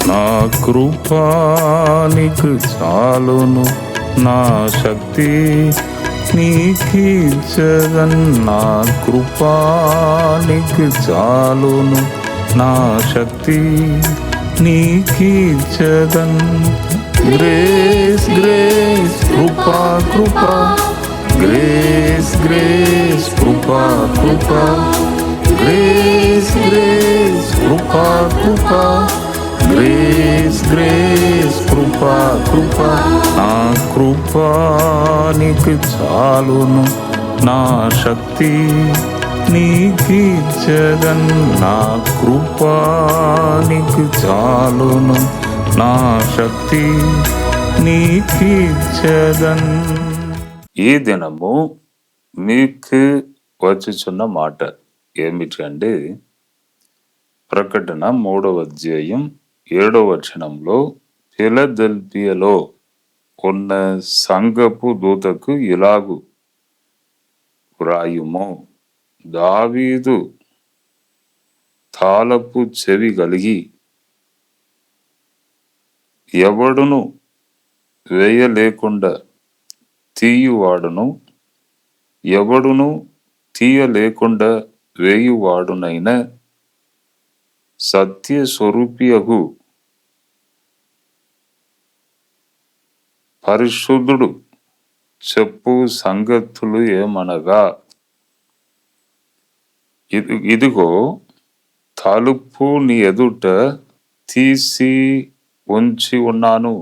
నా కృపానికి చాలును, నా శక్తి నీకిచ్చదన్. నా కృపానికి చాలును, నా శక్తి నీకిచ్చదన్. గ్రేస్ గ్రేస్ కృపా కృపా, గ్రేస్ గ్రేస్ కృపా కృపా, గ్రేస్ గ్రేస్ కృపా కృపా, గ్రేస్ గ్రేస్ కృపా కృపా. నా కృపానికి చాలును, నా శక్తి నీకిచ్చదన్. నా కృపానికి చాలును, నా శక్తి నీకిచ్చదన్. ఈ దినము మీకు వచ్చుచున్న మాట ఏమిటంటే, ప్రకటన 3వ అధ్యాయం 7వ వచనంలో, ఫిలదెల్ఫియాలో ఉన్న సంఘపు దూతకు ఇలాగు వ్రాయుము, దావీదు తాళపు చెవి కలిగి ఎవడును వేయలేకుండా తీయువాడును, ఎవడును తీయలేకుండా వేయువాడునైన సత్య స్వరూపియగు పరిశుద్ధుడు చెప్పు సంగతులు ఏమనగా, ఇదిగో తలుపు నీ ఎదుట తీసి ఉంచి ఉన్నాను,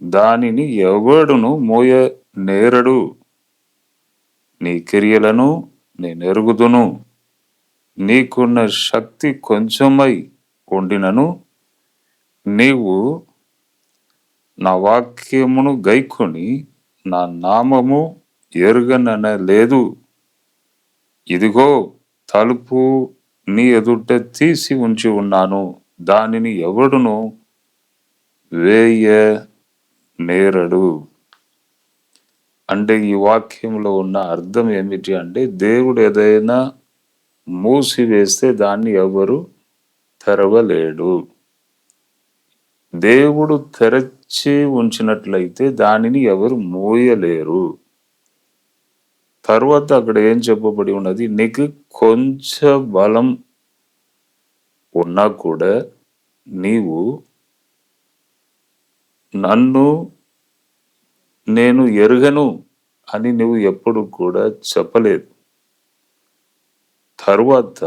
దానిని ఎవడును మోయ నేరడు. నీ క్రియలను నేనెరుగుదును, నీకున్న శక్తి కొంచెమై ఉండినను నీవు నా వాక్యమును గైకొని నా నామము ఎరుగనలేదు. ఇదిగో తలుపు నీ ఎదుట తీసి ఉంచి ఉన్నాను, దానిని ఎవడును వేయ నేరడు. అంటే ఈ వాక్యంలో ఉన్న అర్థం ఏమిటి అంటే, దేవుడు ఏదైనా మూసివేస్తే దాన్ని ఎవరు తెరవలేడు. దేవుడు తెరచి ఉంచినట్లయితే దానిని ఎవరు మూయలేరు. తర్వాత అక్కడ ఏం చెప్పబడి ఉన్నది, నీకు కొంచెం బలం ఉన్నా కూడా నీవు నన్ను నేను ఎరుగను అని నువ్వు ఎప్పుడు కూడా చెప్పలేదు. తరువాత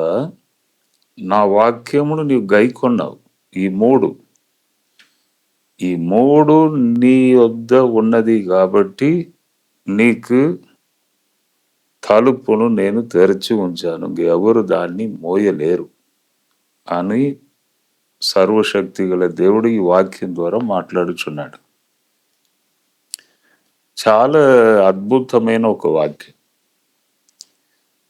నా వాక్యమును నీవు గైకొన్నావు. ఈ మూడు నీ వద్ద ఉన్నది కాబట్టి నీకు తలుపును నేను తెరచి ఉంచాను, ఎవరు దాన్ని మోయలేరు అని సర్వశక్తి గల దేవుడు ఈ వాక్యం ద్వారా మాట్లాడుచున్నాడు. చాలా అద్భుతమైన ఒక వాక్యం.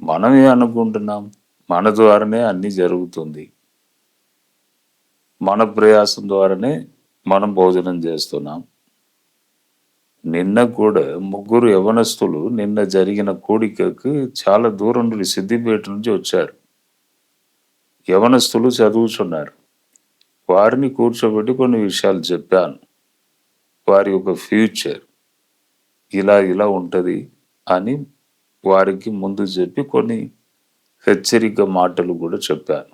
మనమే అనుకుంటున్నాం మన ద్వారానే అన్ని జరుగుతుంది, మన ప్రయాసం ద్వారానే మనం భోజనం చేస్తున్నాం. నిన్న కూడా 3 యవనస్తులు నిన్న జరిగిన కూడికకు చాలా దూరం నుండి సిద్దిపేట నుంచి వచ్చారు. యవనస్తులు చదువుచున్నారు. వారిని కూర్చోబెట్టి కొన్ని విషయాలు చెప్పాను. వారి యొక్క ఫ్యూచర్ ఇలా ఉంటది అని వారికి ముందు చెప్పి కొన్ని హెచ్చరిక మాటలు కూడా చెప్పాను.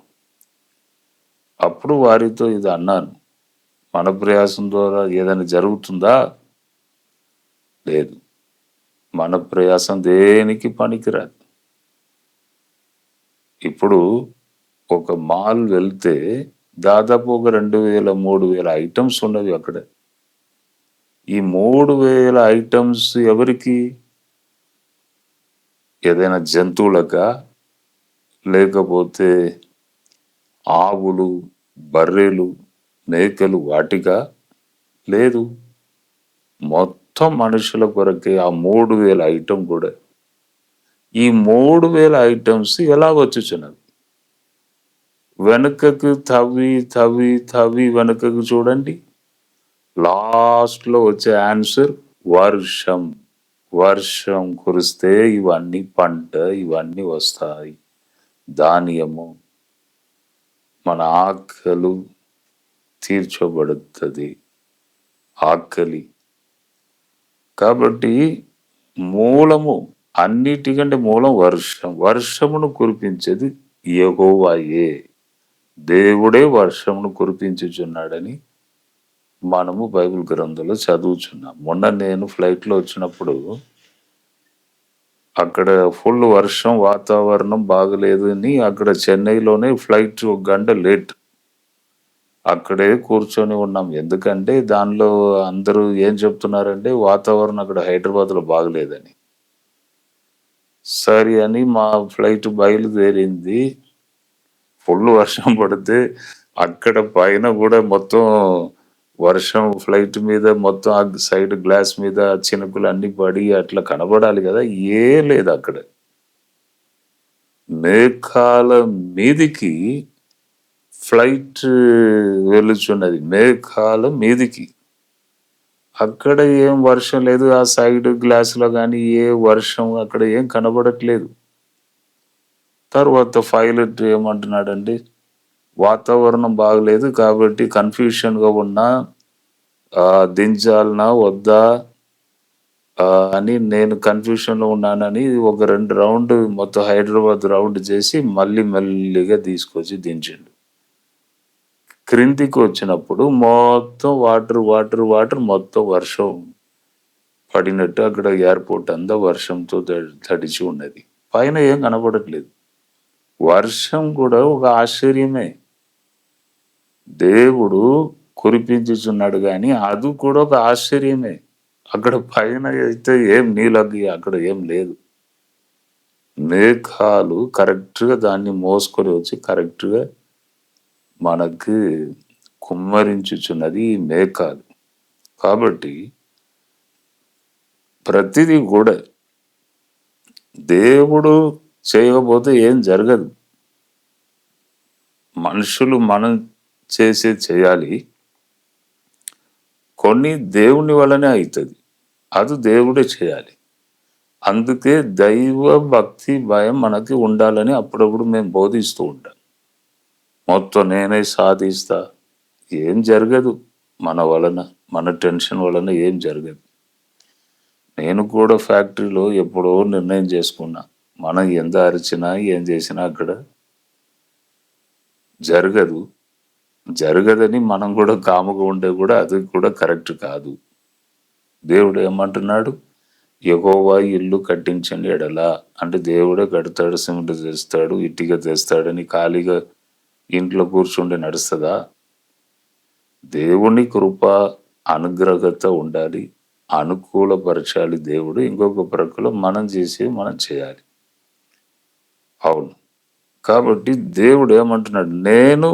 అప్పుడు వారితో ఇది అన్నాను, మన ప్రయాసం ద్వారా ఏదైనా జరుగుతుందా? లేదు. మన ప్రయాసం దేనికి పనికిరాదు. ఇప్పుడు ఒక మాల్ వెళ్తే దాదాపు ఒక 2000-3000 ఐటమ్స్ ఉన్నవి అక్కడ. ఈ 3000 ఐటమ్స్ ఎవరికి? ఏదైనా జంతువులకా, లేకపోతే ఆవులు, బర్రెలు, మేకలు వాటికా? లేదు. మొత్తం మనుషుల కొరకే ఆ 3000 ఐటమ్ కూడా. ఈ 3000 ఐటమ్స్ ఎలా వచ్చుచున్నవి? వెనుకకు తవ్వి వెనుకకు చూడండి. లాస్ట్లో వచ్చే ఆన్సర్ వర్షం. వర్షం కురిస్తే ఇవన్నీ పంట, ఇవన్నీ వస్తాయి. ధాన్యము, మన ఆకలు, తీర్చబడుతుంది. ఆకలి. కాబట్టి మూలము, అన్నిటికంటే మూలం వర్షం. వర్షమును కురిపించేది యెహోవాయే. దేవుడే వర్షమును కురిపించుచున్నాడని మనము బైబిల్ గ్రంథంలో చదువుచున్నాం. మొన్న నేను ఫ్లైట్‌లో వచ్చినప్పుడు అక్కడ ఫుల్ వర్షం, వాతావరణం బాగలేదు అని అక్కడ చెన్నైలోనే ఫ్లైట్ ఒక గంట లేట్. అక్కడే కూర్చొని ఉన్నాం. ఎందుకంటే దానిలో అందరూ ఏం చెప్తున్నారంటే వాతావరణం అక్కడ హైదరాబాద్‌లో బాగలేదని. సరే అని మా ఫ్లైట్ బయలుదేరింది. ఫుల్ వర్షం పడితే అక్కడ పైన గూడా మొత్తం వర్షం ఫ్లైట్ మీద మొత్తం ఆ సైడ్ గ్లాస్ మీద చినుకులు అన్నీ పడి అట్లా కనబడాలి గదా! ఏం లేదక్కడ. మేఘాల మీదికి ఫ్లైట్ వెళ్ళుచున్నది. మేఘాల మీదికి. అక్కడ ఏం వర్షం లేదు. ఆ సైడ్ గ్లాస్‌లో గాని ఏ వర్షం అక్కడ ఏం కనబడట్లేదు. తర్వాత పైలట్ ఏమంటున్నాడంటే, "వాతావరణం బాగలేదు కాబట్టి కన్‌ఫ్యూషన్‌గా ఉన్నా. దించాలనా? వద్దా?" అని నేను కన్‌ఫ్యూషన్‌లో ఉన్నానని ఒక 2 రౌండ్ మొత్తం హైదరాబాద్ రౌండ్ చేసి మళ్ళీ మెల్లిగా తీసుకొచ్చి దించిండు. క్రిందికొచ్చినప్పుడు మొత్తం వాటర్ మొత్తం వర్షం పడినట్టు అక్కడ ఎయిర్‌పోర్ట్ అంతా వర్షంతో తడిచి ఉన్నది. పైన ఏం కనపడట్లేదు. వర్షం కూడా ఒక ఆశ్చర్యమే. దేవుడు కురిపించుచున్నాడు గానీ, అది కూడా ఒక ఆశ్చర్యమే. అక్కడ పైన అయితే ఏం నీళ్ళకి అక్కడ ఏం లేదు. మేఘాలు కరెక్ట్‌గా దాన్ని మోసుకొని వచ్చి కరెక్ట్‌గా మనకి కుమ్మరించుచున్నది ఈ మేఘాలు. కాబట్టి ప్రతిదీ గూడా దేవుడు చేయకపోతే ఏం జరగదు. మనుషులు మనం చేసేది చేయాలి. కొన్ని దేవుని వల్లనే అయితది. అది దేవుడే చేయాలి. అందుకే దైవ భక్తి, భయం మనకి ఉండాలని అప్పుడప్పుడు మేము బోధిస్తూ ఉంటాం. మొత్తం నేనే సాధిస్తా. ఏం జరగదు మన వలన. మన టెన్షన్ వలన ఏం జరగదు. నేను కూడా ఫ్యాక్టరీలో ఎప్పుడో నిర్ణయం చేసుకున్నా. మనం ఎంత అరిచినా, ఏం చేసినా అక్కడ జరగదు. జరగదని మనం కూడా కాముగా ఉంటే కూడా అది కూడా కరెక్ట్ కాదు. దేవుడు ఏమంటున్నాడు? యెహోవా ఇల్లు కట్టించని ఎడల అంటే దేవుడే కడతాడు, సిమెంట్ తెస్తాడు, ఇటుక తెస్తాడని ఖాళీగా ఇంట్లో కూర్చుంటే నడుస్తదా? దేవుని కృప, అనుగ్రహత ఉండాలి. అనుకూలపరచాలి దేవుడు. ఇంకొక ప్రక్కలో మనం చేసేవి మనం చేయాలి. అవును. కాబట్టి దేవుడు ఏమంటున్నాడు? నేను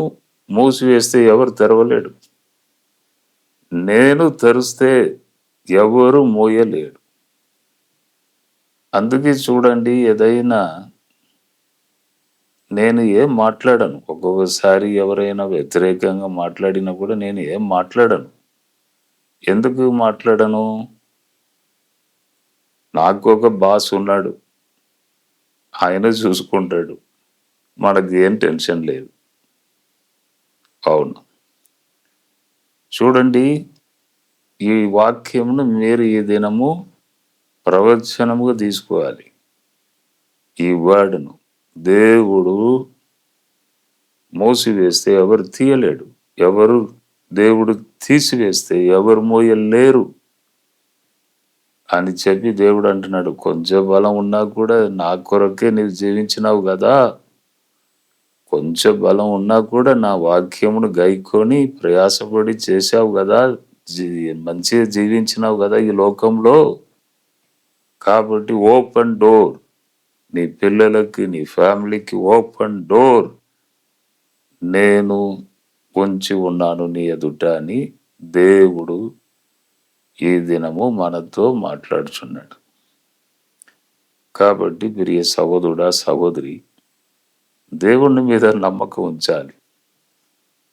మూసివేస్తే ఎవరు తెరవలేడు. నేను తెరిస్తే ఎవరు మోయలేడు. అందుకే చూడండి ఏదైనా నేను ఏం మాట్లాడను. ఒక్కొక్కసారి ఎవరైనా వ్యతిరేకంగా మాట్లాడినా కూడా నేను ఏం మాట్లాడను. ఎందుకు మాట్లాడను? నాకొక బాస్ ఉన్నాడు. ఆయన చూసుకుంటాడు. మనకేం టెన్షన్ లేదు. అవును. చూడండి ఈ వాక్యమును మీరు ఈ దినము ప్రవచనముగా తీసుకోవాలి. ఈ వర్డ్‌ను. దేవుడు మోసివేస్తే ఎవరు తీయలేడు. ఎవరు దేవుడు తీసివేస్తే ఎవరు మోయలేరు. అని చెప్పి దేవుడు అంటున్నాడు. కొంచెం బలం ఉన్నా కూడా నా కొరకే నీవు జీవించినావు గదా! కొంచెం బలం ఉన్నా కూడా నా వాక్యమును గైకొని ప్రయాసపడి చేశావు గదా! జీ మంచిగా జీవించినావు గదా ఈ లోకంలో. కాబట్టి ఓపెన్ డోర్. నీ పిల్లలకి, నీ ఫ్యామిలీకి ఓపెన్ డోర్. నేను పొంచి ఉన్నాను నీ ఎదుట అని దేవుడు ఈ దినము మనతో మాట్లాడుచున్నాడు. కాబట్టి ప్రియ సహోదరుడా, సహోదరి దేవుని మీద నమ్మకం ఉంచాలి.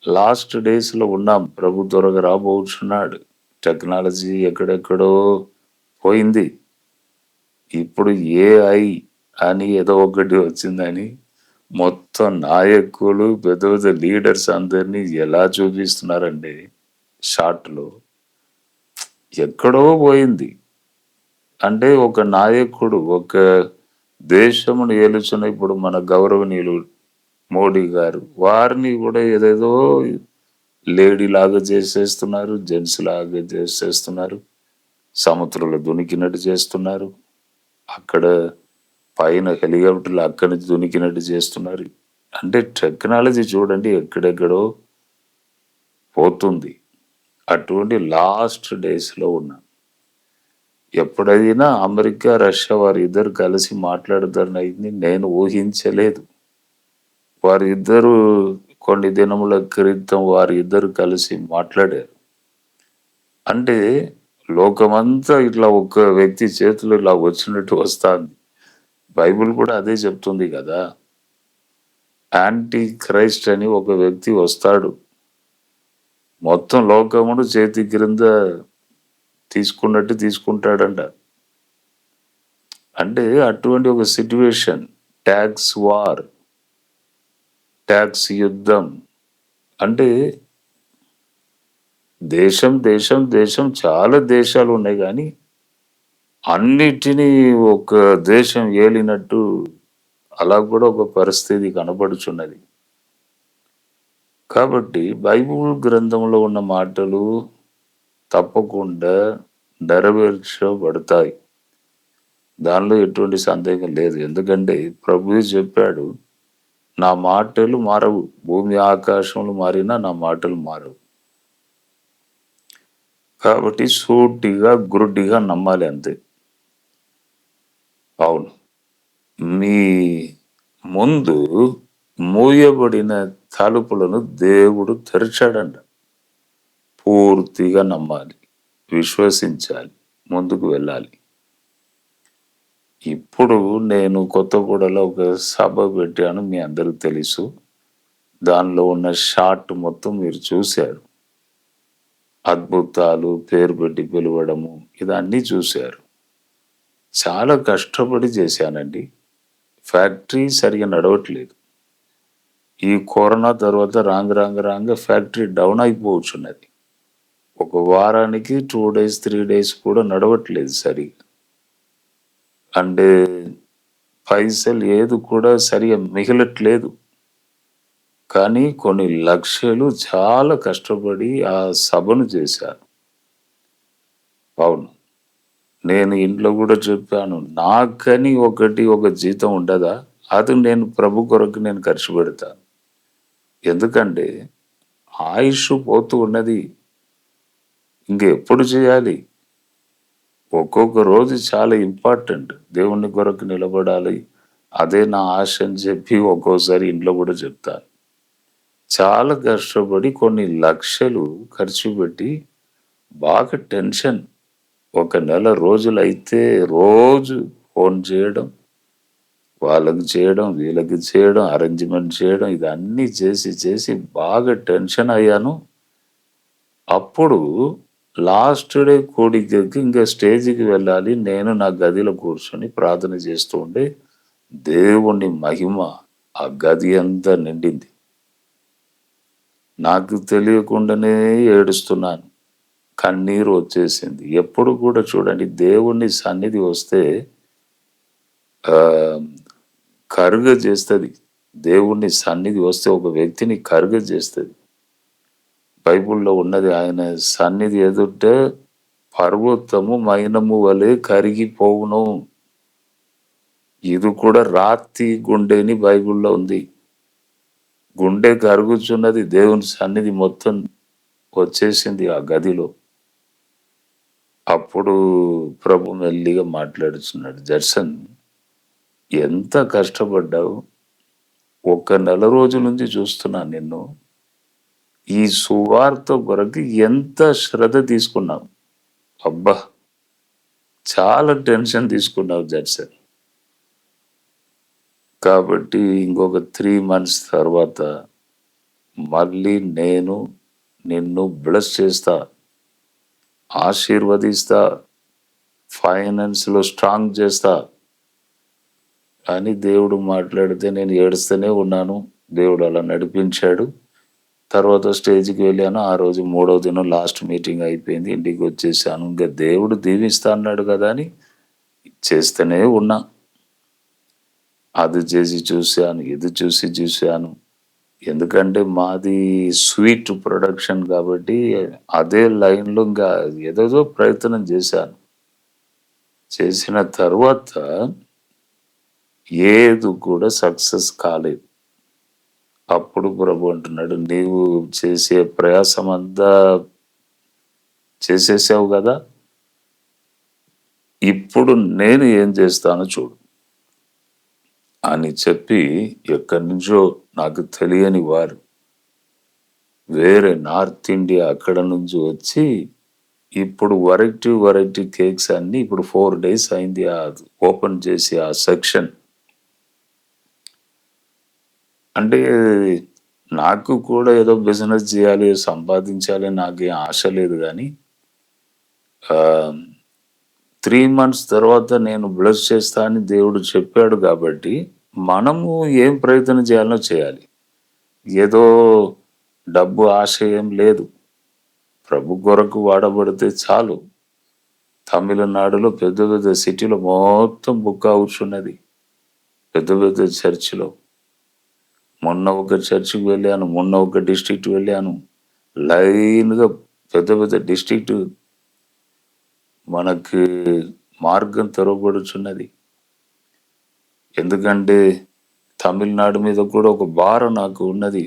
లాస్ట్ డేస్‌లో ఉన్నాం. ప్రభు త్వరగా రాబోచున్నాడు. టెక్నాలజీ ఎక్కడెక్కడో పోయింది. ఇప్పుడు ఏఐ అని ఏదో ఒకటి వచ్చిందని మొత్తం నాయకులు, పెద్ద పెద్ద లీడర్స్ అందరినీ ఎలా చూపిస్తున్నారండి షార్ట్‌లో. ఎక్కడో పోయింది. అంటే ఒక నాయకుడు, ఒక దేశమును ఏలుచున్న ఇప్పుడు మన గౌరవనీయులు మోడీ గారు, వారిని గూడా ఏదేదో లేడీలాగా చేసేస్తున్నారు. జెంట్స్‌లాగా చేసేస్తున్నారు. సముద్రంలో దునికినట్టు చేస్తున్నారు. అక్కడ పైన హెలికాప్టర్‌లో అక్కడి నుంచి దునికినట్టు చేస్తున్నారు. అంటే టెక్నాలజీ చూడండి ఎక్కడెక్కడో పోతుంది. అటువంటి లాస్ట్ డేస్‌లో ఉన్నాం. ఎప్పుడైనా అమెరికా, రష్యా వారిద్దరు కలిసి మాట్లాడతారని నేను ఊహించలేదు. వారిద్దరూ కొన్ని దినముల క్రితం వారిద్దరు కలిసి మాట్లాడారు. అంటే లోకమంతా ఇట్లా ఒక వ్యక్తి చేతిలో ఇలా వచ్చినట్టు వస్తాంది. బైబిల్ కూడా అదే చెప్తుంది గదా! యాంటీ క్రైస్ట్ అని ఒక వ్యక్తి వస్తాడు. మొత్తం లోకమును చేతి క్రింద తీసుకున్నట్టు తీసుకుంటాడంట. అంటే అటువంటి ఒక సిట్యుయేషన్. టాక్స్ వార్, టాక్స్ యుద్ధం. అంటే దేశం చాలా దేశాలున్నాయి గానీ, అన్నిటిని ఒక దేశం ఏలినట్టు అలా కూడా ఒక పరిస్థితి కనపడుచున్నది. కాబట్టి బైబిల్ గ్రంథంలో ఉన్న మాటలు తప్పకుండా నెరవేర్చబడతాయి. దానిలో ఎటువంటి సందేహం లేదు. ఎందుకంటే ప్రభువే చెప్పాడు, "నా మాటలు మారవు. భూమి ఆకాశములు మారినా నా మాటలు మారవు." కాబట్టి సూటిగా, గురుడిగా నమ్మాలి అంతే. అవును. మీ ముందు మూయబడిన తలుపులను దేవుడు తెరిచాడంట. పూర్తిగా నమ్మాలి. విశ్వసించాలి. ముందుకు వెళ్ళాలి. ఇప్పుడు నేను కొత్తగూడలో ఒక సభ పెట్టాను. మీ అందరికి తెలుసు. దానిలో ఉన్న షాట్ మొత్తం మీరు చూశారు. అద్భుతాలు, పేరు పెట్టి పిలవడము ఇదన్నీ చూశారు. చాలా కష్టపడి చేశానండి. ఫ్యాక్టరీ సరిగ్గా నడవట్లేదు. ఈ కరోనా తర్వాత రాంగ ఫ్యాక్టరీ డౌన్ అయిపోవచ్చున్నది. ఒక వారానికి 2 డేస్, 3 డేస్ కూడా నడవట్లేదు సరిగ్గా. అంటే పైసలు ఏది కూడా సరిగ్గా మిగలట్లేదు. కానీ కొన్ని లక్షలు చాలా కష్టపడి ఆ సభను చేశారు. అవును. నేను ఇంట్లో గూడా చెప్పాను. నాకని ఒక జీతం ఉండదా? అది నేను ప్రభు కొరకు నేను ఖర్చు పెడతాను. ఎందుకంటే ఆయుష్ పోతూ ఉన్నది. ఇంకెప్పుడు చేయాలి? ఒక్కొక్క రోజు చాలా ఇంపార్టెంట్. దేవుని కొరకు నిలబడాలి. అదే నా ఆశ అని చెప్పి ఒక్కోసారి ఇంట్లో గూడా చెప్తాను. చాలా కష్టపడి కొన్ని లక్షలు ఖర్చు పెట్టి బాగా టెన్షన్. ఒక నెల రోజులైతే రోజు ఫోన్ చేయడం, వాళ్ళకి చేయడం, వీళ్ళకి చేయడం, అరేంజ్‌మెంట్ చేయడం ఇదన్నీ చేసి బాగా టెన్షన్ అయ్యాను. అప్పుడు లాస్ట్ డే కోడికకి ఇంక స్టేజ్‌కి వెళ్ళాలి. నేను నా గదిలో కూర్చొని ప్రార్థన చేస్తూ ఉంటే, దేవుని మహిమ ఆ గది అంతా నిండింది. నాకు తెలియకుండానే ఏడుస్తున్నాను. కన్నీరు వచ్చేసింది. ఎప్పుడు కూడా చూడండి దేవుని సన్నిధి వస్తే ఆహ్, కరుగజేస్తది. దేవుని సన్నిధి వస్తే ఒక వ్యక్తిని కరుగజేస్తది. బైబిల్‌లో ఉన్నది ఆయన సన్నిధి ఎదుట పర్వతము మైనము వలె కరిగిపోవును. ఇది కూడా రాతి గుండె అని బైబిల్‌లో ఉంది. గుండె కరుగుచున్నది. దేవుని సన్నిధి మొత్తం వచ్చేసింది ఆ గదిలో. అప్పుడు ప్రభు మెల్లిగా మాట్లాడుచున్నాడు. "జడ్సన్ ఎంత కష్టపడ్డావు? ఒక నెల రోజుల నుంచి చూస్తున్నాను నిన్ను. ఈ సువార్త కొరకు ఎంత శ్రద్ధ తీసుకున్నావు. అబ్బా! చాలా టెన్షన్ తీసుకున్నావు జడ్సన్. కాబట్టి ఇంకొక 3 మంత్స్ తర్వాత మళ్ళీ నేను నిన్ను బ్లెస్ చేస్తా. ఆశీర్వదిస్తా. ఫైనాన్స్‌లో స్ట్రాంగ్ చేస్తా. అని దేవుడు మాట్లాడితే నేను ఏడుస్తూనే ఉన్నాను. దేవుడు అలా నడిపించాడు. తర్వాత స్టేజ్‌కి వెళ్ళాను. ఆ రోజు మూడో దినం లాస్ట్ మీటింగ్ అయిపోయింది. ఇంటికొచ్చేసాను. ఇంక దేవుడు దీవిస్తా అన్నాడు కదా అని చేస్తూనే ఉన్నా. అది చేసి చూసాను, ఇది చూసి చూసాను. ఎందుకంటే మాది స్వీట్ ప్రొడక్షన్ కాబట్టి అదే లైన్‌లో ఇంకా ఏదేదో ప్రయత్నం చేశాను. చేసిన తర్వాత ఏది కూడా సక్సెస్ కాలేదు. అప్పుడు ప్రభు అంటున్నాడు, "నీవు చేసే ప్రయాసమంతా చేసేసావు గదా! ఇప్పుడు నేను ఏం చేస్తానో చూడు" అని చెప్పి ఎక్కడి నుంచో నాకు తెలియని వారు వేరే నార్త్ ఇండియా అక్కడ నుంచి వచ్చి ఇప్పుడు వెరైటీ కేక్స్ అన్నీ ఇప్పుడు 4 డేస్ అయింది ఓపెన్ చేసి ఆ సెక్షన్. అంటే నాకు కూడా ఏదో బిజినెస్ చేయాలి, సంపాదించాలి నాకేం ఆశ లేదు గానీ 3 మంత్స్ తర్వాత నేను బ్లెస్ చేస్తా అని దేవుడు చెప్పాడు కాబట్టి, మనము ఏం ప్రయత్నం చేయాలో చేయాలి. ఏదో డబ్బు ఆశ ఏం లేదు. ప్రభు కొరకు వాడబడితే చాలు. తమిళనాడులో పెద్ద పెద్ద సిటీలో మొత్తం బుక్ కూర్చున్నది. పెద్ద పెద్ద చర్చిలో. మొన్న ఒక చర్చికి వెళ్ళాను. మొన్న ఒక డిస్ట్రిక్ట్ వెళ్ళాను. లైన్‌గా పెద్ద పెద్ద డిస్ట్రిక్ట్ మనకి మార్గం తెరవబడుచున్నది. ఎందుకంటే తమిళనాడు మీద కూడా ఒక భారం నాకు ఉన్నది.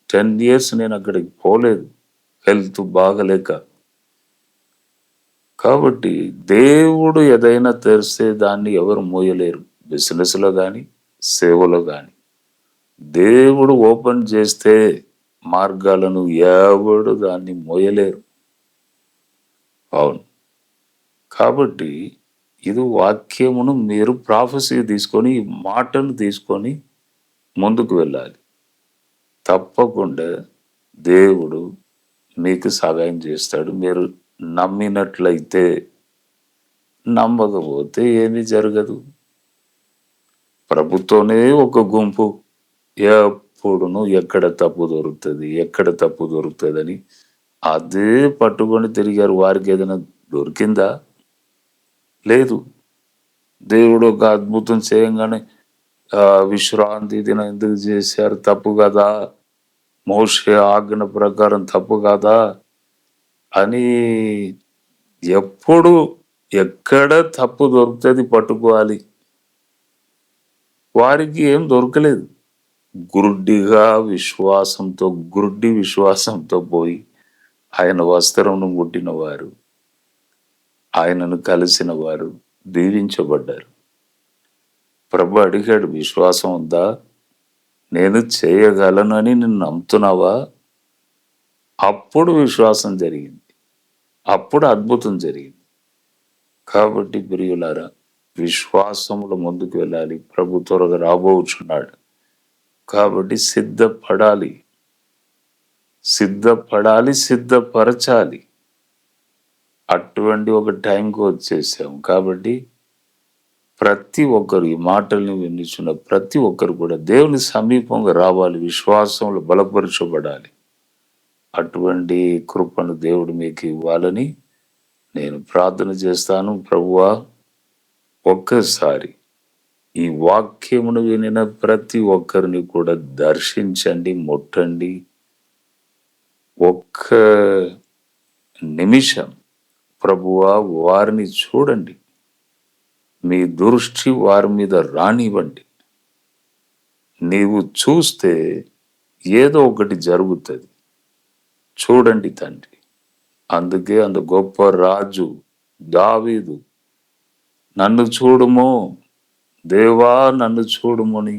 10 ఇయర్స్ నేను అక్కడికి పోలేదు. హెల్త్ బాగాలేక. కాబట్టి దేవుడు ఏదైనా తెరిస్తే దాన్ని ఎవరు మోయలేరు. బిజినెస్‌లో గాని, సేవలో గాని. దేవుడు ఓపెన్ చేస్తే మార్గాలను ఎవడు దాన్ని మోయలేరు. అవును. కాబట్టి ఇది వాక్యమును మీరు ప్రాఫెసీ తీసుకొని, ఈ మాటను తీసుకొని ముందుకు వెళ్ళాలి. తప్పకుండా దేవుడు మీకు సహాయం చేస్తాడు. మీరు నమ్మినట్లయితే. నమ్మకపోతే ఏమీ జరగదు. ప్రభుతోనే ఒక గుంపు ఎప్పుడును ఎక్కడ తప్పు దొరుకుతది, ఎక్కడ తప్పు దొరుకుతదని అదే పట్టుకొని తిరిగారు. వారికి ఏదైనా దొరికిందా? లేదు. దేవుడు ఒక అద్భుతం చేయంగానే విశ్రాంతి దినం ఎందుకు చేశారు? తప్పు గదా! మోషే ఆజ్ఞ ప్రకారం తప్పు కాదా? అని ఎప్పుడు ఎక్కడ తప్పు దొరుకుతది పట్టుకోవాలి. వారికి ఏం దొరకలేదు. గుడ్డి విశ్వాసంతో పోయి ఆయన వస్త్రమును ముట్టిన వారు, ఆయనను కలిసిన వారు దీవించబడ్డారు. ప్రభు అడిగాడు, విశ్వాసం ఉందా? నేను చేయగలనని నిన్ను నమ్ముతున్నావా? అప్పుడు విశ్వాసం జరిగింది. అప్పుడు అద్భుతం జరిగింది. కాబట్టి ప్రియులారా, విశ్వాసములో ముందుకు వెళ్ళాలి. ప్రభు త్వరగా రాబోచున్నాడు. కాబట్టి సిద్ధపరచాలి. అటువంటి ఒక టైంకి వచ్చేసాం. కాబట్టి ప్రతి ఒక్కరు ఈ మాటల్ని వినిచున్న ప్రతి ఒక్కరు కూడా దేవుని సమీపంగా రావాలి. విశ్వాసంలో బలపరచబడాలి. అటువంటి కృపను దేవుడు మీకు ఇవ్వాలని నేను ప్రార్థన చేస్తాను. ప్రభువా, ఒక్కసారి ఈ వాక్యమును వినిన ప్రతి ఒక్కరిని కూడా దర్శించండి, ముట్టండి. ఒక్క నిమిషం ప్రభువా వారిని చూడండి. మీ దృష్టి వారి మీద రానివ్వండి. నీవు చూస్తే ఏదో ఒకటి జరుగుతుంది. చూడండి తండ్రి. అందుకే అంత గొప్ప రాజు దావీదు నన్ను చూడుము దేవా, నన్ను చూడుమని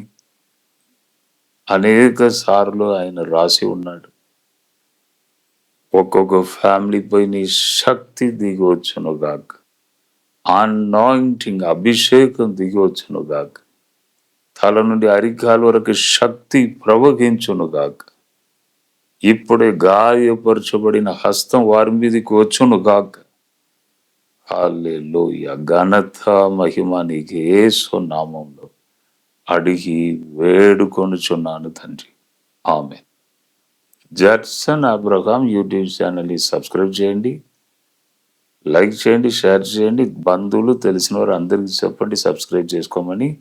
అనేక సార్లు ఆయన రాసి ఉన్నాడు. ఒక్కొక్క ఫ్యామిలీపై నీ శక్తి దిగి వచ్చును గాక, అనాయింటింగ్ అభిషేకం దిగి వచ్చును గాక, తల నుండి అరికాల వరకు శక్తి ప్రవహించును గాక. ఇప్పుడే గాయపరచబడిన హస్తం వారి మీదకి వచ్చును గాక. హల్లెలూయా. ఘనత మహిమ నీకు యేసు నామములో అడిగి వేడుకొనుచున్నాను తండ్రి. ఆమేన్. జడ్సన్ అబ్రహాం యూట్యూబ్ ఛానల్‌ని సబ్స్క్రైబ్ చేయండి. లైక్ చేయండి, షేర్ చేయండి. బంధువులు, తెలిసిన వారు అందరికి చెప్పండి సబ్స్క్రైబ్ చేసుకోమని.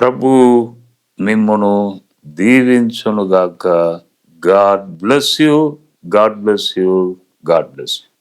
ప్రభువు మిమ్మును దీవించునుగాక. God bless you. God bless you. God bless you.